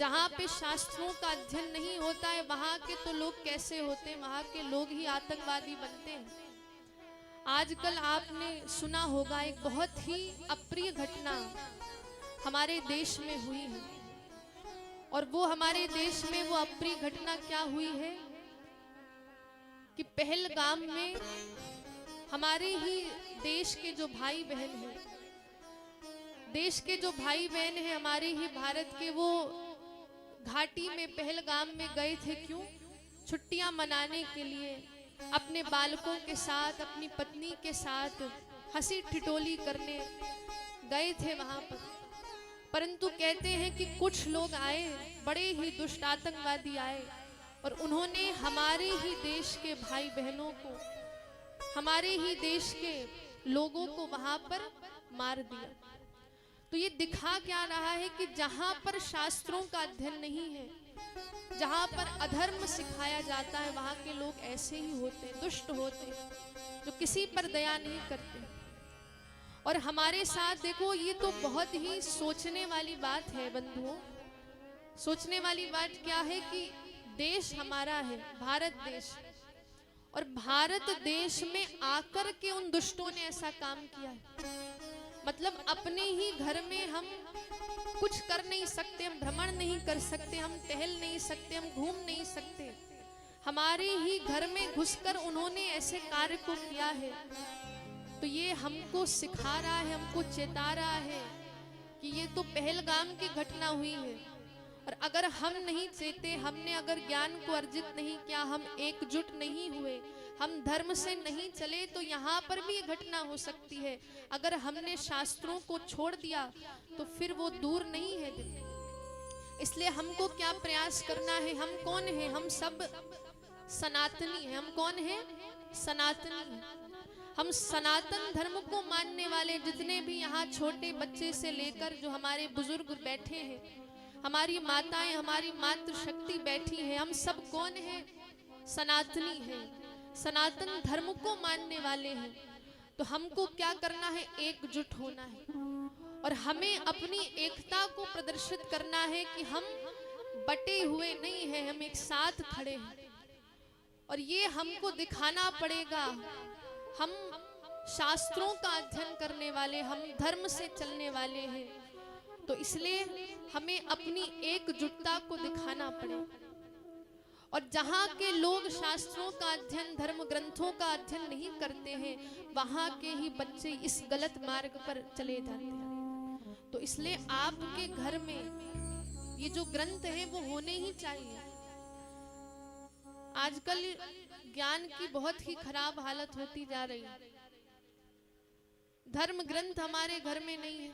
जहाँ पे शास्त्रों का अध्ययन नहीं होता है वहाँ के तो लोग कैसे होते हैं, वहाँ के लोग ही आतंकवादी बनते हैं। आजकल आपने सुना होगा एक बहुत ही अप्रिय घटना हमारे देश में हुई है, और वो हमारे देश में वो अप्रिय घटना क्या हुई है कि पहलगाम में हमारे ही देश के जो भाई बहन हैं, देश के जो भाई बहन हैं हमारे ही भारत के, वो घाटी में पहलगाम में गए थे। क्यों? छुट्टियां मनाने के लिए, अपने बालकों के साथ, अपनी पत्नी के साथ हंसी ठिठोली करने गए थे वहां पर। परंतु कहते हैं कि कुछ लोग आए, बड़े ही दुष्ट आतंकवादी आए, और उन्होंने हमारे ही देश के भाई बहनों को, हमारे ही देश के लोगों को वहां पर मार दिया। तो ये दिखा क्या रहा है कि जहां पर शास्त्रों का अध्ययन नहीं है, जहां पर अधर्म सिखाया जाता है, वहां के लोग ऐसे ही होते, दुष्ट होते, जो किसी पर दया नहीं करते। और हमारे साथ देखो, ये तो बहुत ही सोचने वाली बात है बंधुओं। सोचने वाली बात क्या है कि देश हमारा है, भारत देश, और भारत देश में आकर के उन दुष्टों ने ऐसा काम किया है। मतलब अपने ही घर में हम कुछ कर नहीं सकते, हम भ्रमण नहीं कर सकते, हम टहल नहीं सकते, हम घूम नहीं सकते। हमारे ही घर में घुसकर उन्होंने ऐसे कार्य को किया है। तो ये हमको सिखा रहा है, हमको चेता रहा है कि ये तो पहलगाम की घटना हुई है, और अगर हम नहीं चेते, हमने अगर ज्ञान को अर्जित नहीं किया, हम एकजुट नहीं हुए, हम धर्म से नहीं चले, तो यहाँ पर भी ये घटना हो सकती है। अगर हमने शास्त्रों को छोड़ दिया तो फिर वो दूर नहीं है दिन। इसलिए हमको क्या प्रयास करना है? हम कौन है? हम सब सनातनी हैं। हम कौन है? सनातनी हैं। हम सनातन धर्म को मानने वाले जितने भी यहाँ छोटे बच्चे से लेकर जो हमारे बुजुर्ग बैठे हैं, हमारी माताएं, हमारी मातृशक्ति बैठी है, हम सब कौन है? सनातनी हैं, सनातन धर्म को मानने वाले हैं। तो हमको क्या करना है? एकजुट होना है, और हमें अपनी एकता को प्रदर्शित करना है कि हम बटे हुए नहीं हैं, हम एक साथ खड़े हैं। और ये हमको दिखाना पड़ेगा, हम शास्त्रों का अध्ययन करने वाले, हम धर्म से चलने वाले हैं। तो इसलिए हमें अपनी एकजुटता को दिखाना पड़ेगा। और जहाँ के लोग शास्त्रों का अध्ययन, धर्म ग्रंथों का अध्ययन नहीं करते हैं, वहाँ के ही बच्चे इस गलत मार्ग पर चले जाते हैं। तो इसलिए आपके घर में ये जो ग्रंथ हैं वो होने ही चाहिए। आजकल ज्ञान की बहुत ही खराब हालत होती जा रही है। धर्म ग्रंथ हमारे घर में नहीं है,